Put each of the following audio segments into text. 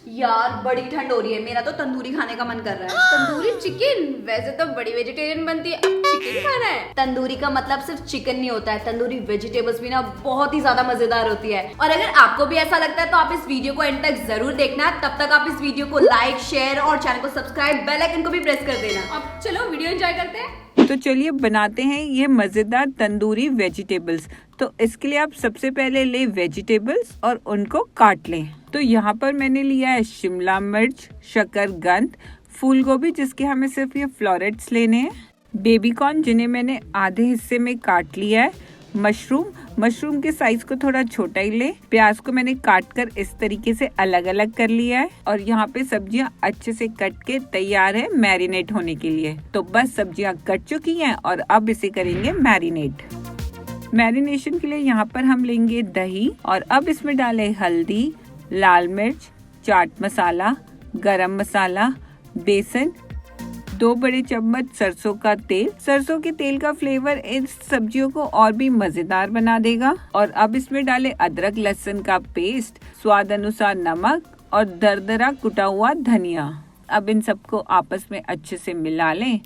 यार बड़ी ठंड हो रही है, मेरा तो तंदूरी खाने का मन कर रहा है। तंदूरी चिकन? वैसे तो बड़ी वेजिटेरियन बनती है, अब चिकन खाना है? तंदूरी का मतलब सिर्फ चिकन नहीं होता है, तंदूरी वेजिटेबल्स भी ना बहुत ही ज्यादा मजेदार होती है। और अगर आपको भी ऐसा लगता है तो आप इस वीडियो को एंड तक जरूर देखना। तब तक आप इस वीडियो को लाइक, शेयर और चैनल को सब्सक्राइब, बेल आइकन को भी प्रेस कर देना। अब चलो वीडियो एंजॉय करते हैं। तो चलिए बनाते हैं ये मजेदार तंदूरी वेजिटेबल्स। तो इसके लिए आप सबसे पहले ले वेजिटेबल्स और उनको काट लें। तो यहाँ पर मैंने लिया है शिमला मिर्च, शकरकंद, फूल गोभी जिसके हमें सिर्फ ये फ्लोरेट्स लेने हैं, बेबी कॉर्न जिन्हें मैंने आधे हिस्से में काट लिया है, मशरूम के साइज को थोड़ा छोटा ही ले, प्याज को मैंने काट कर इस तरीके से अलग अलग कर लिया है। और यहाँ पे सब्जियां अच्छे से कट के तैयार है मैरिनेट होने के लिए। तो बस सब्जियां कट चुकी हैं और अब इसे करेंगे मैरिनेट। मैरिनेशन के लिए यहाँ पर हम लेंगे दही और अब इसमें डालें हल्दी, लाल मिर्च, चाट मसाला, गरम मसाला, बेसन, 2 बड़े चम्मच सरसों का तेल। सरसों के तेल का फ्लेवर इन सब्जियों को और भी मजेदार बना देगा। और अब इसमें डालें अदरक लहसुन का पेस्ट, स्वाद अनुसार नमक और दरदरा कुटा हुआ धनिया। अब इन सबको आपस में अच्छे से मिला लें।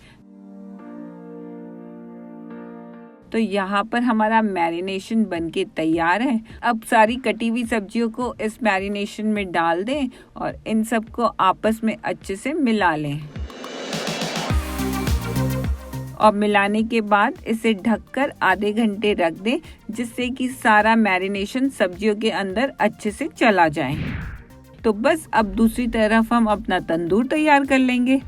तो यहाँ पर हमारा मैरिनेशन बनके तैयार है। अब सारी कटी हुई सब्जियों को इस मैरिनेशन में डाल दें और इन सबको आपस में अच्छे से मिला लें। और मिलाने के बाद इसे ढककर आधे घंटे रख दें जिससे कि सारा मैरिनेशन सब्जियों के अंदर अच्छे से चला जाए। तो बस अब दूसरी तरफ हम अपना तंदूर तैयार कर लेंगे।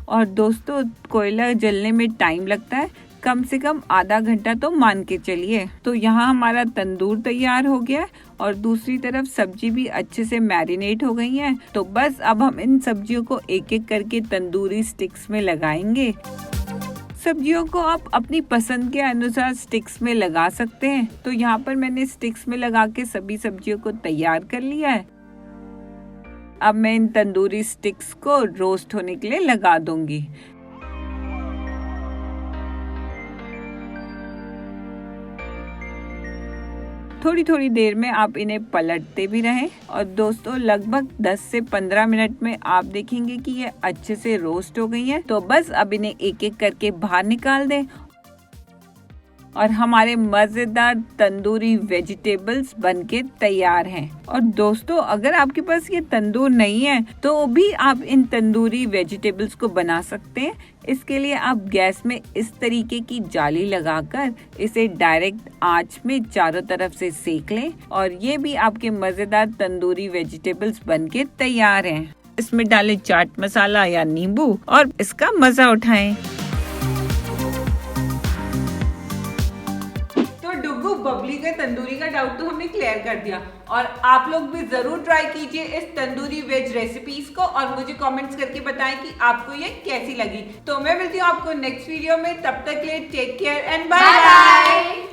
और दोस्तों कोयला जलने में टाइम लगता है, कम से कम आधा घंटा तो मान के चलिए। तो यहाँ हमारा तंदूर तैयार हो गया और दूसरी तरफ सब्जी भी अच्छे से मैरिनेट हो गई है। तो बस अब हम इन सब्जियों को एक एक करके तंदूरी स्टिक्स में लगाएंगे। सब्जियों को आप अपनी पसंद के अनुसार स्टिक्स में लगा सकते हैं। तो यहाँ पर मैंने स्टिक्स में लगा के सभी सब्जियों को तैयार कर लिया है। अब मैं इन तंदूरी स्टिक्स को रोस्ट होने के लिए लगा दूंगी। थोड़ी थोड़ी देर में आप इन्हें पलटते भी रहें। और दोस्तों लगभग 10 से 15 मिनट में आप देखेंगे कि ये अच्छे से रोस्ट हो गई हैं। तो बस अब इन्हें एक एक करके बाहर निकाल दें और हमारे मजेदार तंदूरी वेजिटेबल्स बनके तैयार हैं। और दोस्तों अगर आपके पास ये तंदूर नहीं है तो भी आप इन तंदूरी वेजिटेबल्स को बना सकते हैं। इसके लिए आप गैस में इस तरीके की जाली लगाकर इसे डायरेक्ट आंच में चारों तरफ से सेक लें और ये भी आपके मजेदार तंदूरी वेजिटेबल्स बनके तैयार हैं। इसमें डालें चाट मसाला या नींबू और इसका मजा उठाएं। बबली के तंदूरी का डाउट तो हमने क्लियर कर दिया और आप लोग भी जरूर ट्राई कीजिए इस तंदूरी वेज रेसिपीज को और मुझे कमेंट्स करके बताएं कि आपको ये कैसी लगी। तो मैं मिलती हूँ आपको नेक्स्ट वीडियो में, तब तक के लिए take care and bye bye.